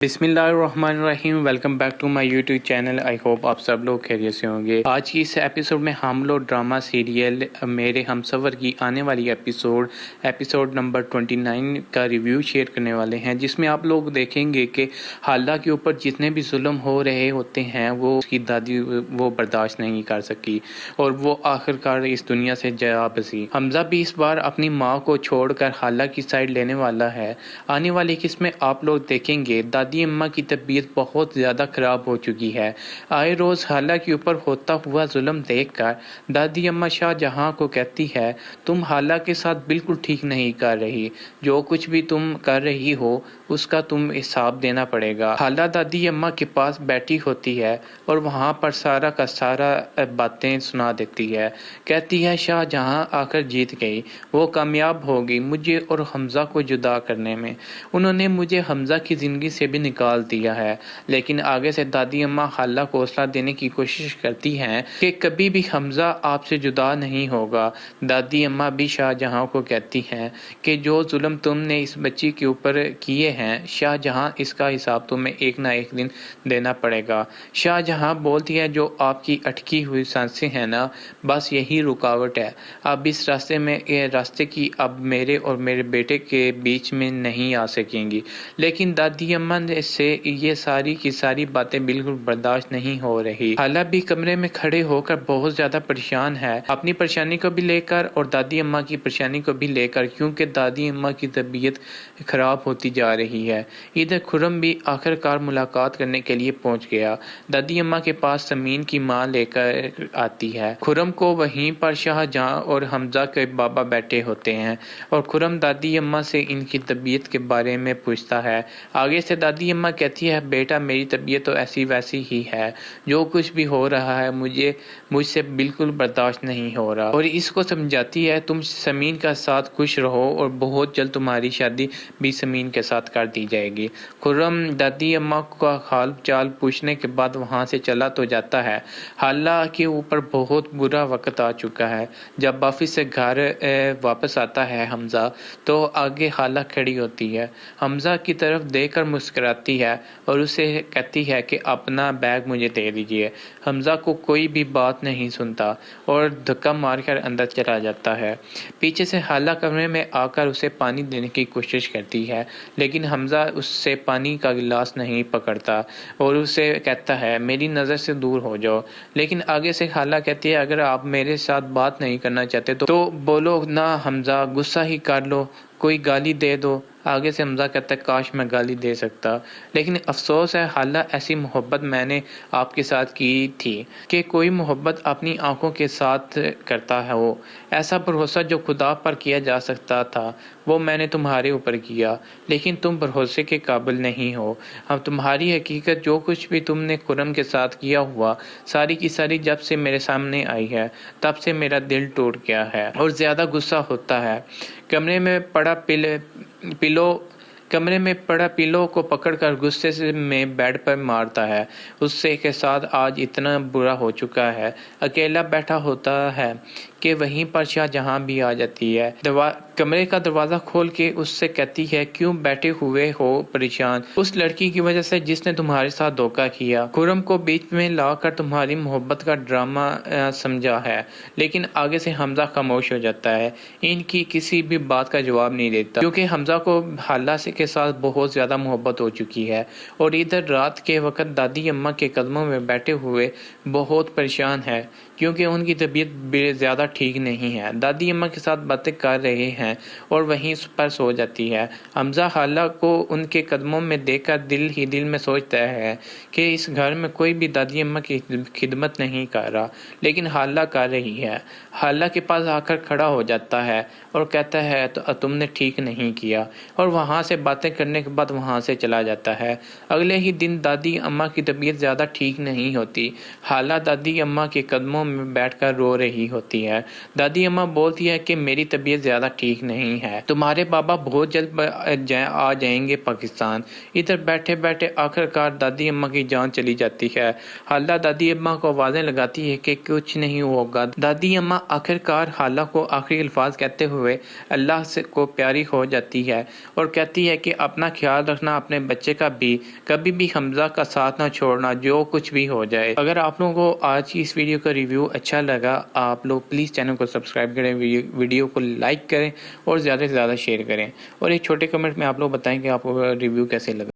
बिस्मिल्लाहिर्रहमानिर्रहीम। Welcome back to my YouTube channel. I hope आप सब लोग खैरियत से होंगे। आज की इस एपिसोड में हम लोग ड्रामा सीरियल मेरे हमसफ़र की आने वाली एपिसोड नंबर 29 का रिव्यू शेयर करने वाले हैं, जिसमें आप लोग देखेंगे कि हाला के ऊपर जितने भी जुल्म हो रहे होते हैं वो उसकी दादी वो बर्दाश्त नहीं कर सकी और वो आखिरकार इस दुनिया से जा बसी। हमजा भी इस बार अपनी माँ को छोड़कर हाला की साइड लेने वाला है। आने वाली किस्त में आप लोग देखेंगे दादी अम्मा की तबीयत बहुत ज़्यादा ख़राब हो चुकी है। आए रोज़ हाला के ऊपर होता हुआ जुल्म देखकर दादी अम्मा शाहजहां को कहती है, तुम हाला के साथ बिल्कुल ठीक नहीं कर रही, जो कुछ भी तुम कर रही हो उसका तुम हिसाब देना पड़ेगा। हाला दादी अम्मा के पास बैठी होती है और वहाँ पर सारा का सारा बातें सुना देती है। कहती है शाहजहां आकर जीत गई, वो कामयाब हो गई मुझे और हमजा को जुदा करने में। उन्होंने मुझे हमजा की ज़िंदगी से भी निकाल दिया है। लेकिन आगे से दादी अम्मा हाला को हौसला देने की कोशिश करती हैं कि कभी भी हमजा आपसे जुदा नहीं होगा। दादी अम्मा भी शाहजहां को कहती हैं कि जो जुल्म तुमने इस बच्ची के ऊपर किए हैं शाहजहां, इसका हिसाब तुम्हें एक ना एक दिन देना पड़ेगा। शाहजहां बोलती है, जो आपकी अटकी हुई सांसें हैं ना, बस यही रुकावट है। अब इस रास्ते की अब मेरे और मेरे बेटे के बीच में नहीं आ सकेंगी। लेकिन दादी अम्मा से ये सारी की सारी बातें बिल्कुल बर्दाश्त नहीं हो रही। हाला भी कमरे में खड़े होकर बहुत ज़्यादा परेशान है, अपनी परेशानी को भी लेकर और दादी अम्मा की परेशानी को भी लेकर, क्योंकि दादी अम्मा की तबीयत ख़राब होती जा रही है। इधर खुर्रम भी आखिरकार मुलाकात करने के लिए पहुंच गया। दादी अम्मा के पास समीन की माँ लेकर आती है। खुर्रम को वहीं पर शाहजहां और हमजा के बाबा बैठे होते हैं और खुर्रम दादी अम्मा से इनकी तबीयत के बारे में पूछता है। आगे से दादी अम्मा कहती है, बेटा मेरी तबीयत तो ऐसी वैसी ही है, जो कुछ भी हो रहा है मुझसे बिल्कुल बर्दाश्त नहीं हो रहा। और इसको समझाती है, तुम समीन का साथ खुश रहो और बहुत जल्द तुम्हारी शादी भी समीन के साथ कर दी जाएगी। खुर्रम दादी अम्मा का हाल चाल पूछने के बाद वहाँ से चला तो जाता है। हाला के ऊपर बहुत बुरा वक्त आ चुका है। जब ऑफिस से घर वापस आता है हमजा, तो आगे हाला खड़ी होती है। हमजा की तरफ देखकर मुस्कुराती है और उसे कहती है कि अपना बैग मुझे दे दीजिए। हमजा को कोई भी बात नहीं सुनता और धक्का मारकर अंदर चला जाता है। पीछे से हाला कमरे में आकर उसे पानी देने की कोशिश करती है, लेकिन हमजा उससे पानी का गिलास नहीं पकड़ता और उसे कहता है, मेरी नज़र से दूर हो जाओ। लेकिन आगे से हाला कहती है, अगर आप मेरे साथ बात नहीं करना चाहते तो बोलो ना हमजा, गुस्सा ही कर लो, कोई गाली दे दो। आगे से हमजा कहता है, काश मैं गाली दे सकता, लेकिन अफसोस है हाला, ऐसी मोहब्बत मैंने आपके साथ की थी कि कोई मोहब्बत अपनी आंखों के साथ करता है वो ऐसा भरोसा जो खुदा पर किया जा सकता था, वो मैंने तुम्हारे ऊपर किया, लेकिन तुम भरोसे के काबिल नहीं हो। हम तुम्हारी हकीकत, जो कुछ भी तुमने खुर्रम के साथ किया हुआ, सारी की सारी जब से मेरे सामने आई है तब से मेरा दिल टूट गया है और ज़्यादा गुस्सा होता है। कमरे में पड़ा पिलो को पकड़कर गुस्से से में बेड पर मारता है। उससे के साथ आज इतना बुरा हो चुका है, अकेला बैठा होता है कि वहीं पर शाहजहां भी आ जाती है। कमरे का दरवाज़ा खोल के उससे कहती है, क्यों बैठे हुए हो परेशान? उस लड़की की वजह से जिसने तुम्हारे साथ धोखा किया, खुर्रम को बीच में लाकर तुम्हारी मोहब्बत का ड्रामा समझा है। लेकिन आगे से हमजा खामोश हो जाता है, इनकी किसी भी बात का जवाब नहीं देता, क्योंकि हमजा को हाला से के साथ बहुत ज़्यादा मोहब्बत हो चुकी है। और इधर रात के वक्त दादी अम्मा के कदमों में बैठे हुए बहुत परेशान है, क्योंकि उनकी तबीयत ज़्यादा ठीक नहीं है। दादी अम्मा के साथ बातें कर रहे हैं और वहीं पर सो जाती है। हमजा हाला को उनके कदमों में देखकर दिल ही दिल में सोचता है कि इस घर में कोई भी दादी अम्मा की खिदमत नहीं कर रहा, लेकिन हाला कर रही है। हाला के पास आकर खड़ा हो जाता है और कहता है, तो तुमने ठीक नहीं किया, और वहाँ से बातें करने के बाद वहाँ से चला जाता है। अगले ही दिन दादी अम्मा की तबीयत ज़्यादा ठीक नहीं होती। हाला दादी अम्मा के कदमों में बैठकर रो रही होती है। दादी अम्मा बोलती है कि मेरी तबीयत ज़्यादा ठीक ٹھیک نہیں ہے، تمہارے بابا بہت جلد آ جائیں گے پاکستان۔ ادھر بیٹھے بیٹھے آخرکار دادی اماں کی جان چلی جاتی ہے۔ حالہ دادی اماں کو آوازیں لگاتی ہے کہ کچھ نہیں ہوگا۔ دادی اماں آخرکار حالہ کو آخری الفاظ کہتے ہوئے اللہ سے کو پیاری ہو جاتی ہے اور کہتی ہے کہ اپنا خیال رکھنا، اپنے بچے کا بھی، کبھی بھی حمزہ کا ساتھ نہ چھوڑنا، جو کچھ بھی ہو جائے۔ اگر آپ لوگوں کو آج کی اس ویڈیو کا ریویو اچھا لگا، آپ لوگ پلیز چینل کو سبسکرائب کریں، ویڈیو کو لائک کریں اور زیادہ سے زیادہ شیئر کریں، اور ایک چھوٹے کمنٹ میں آپ لوگ بتائیں کہ آپ کو ریویو کیسے لگا۔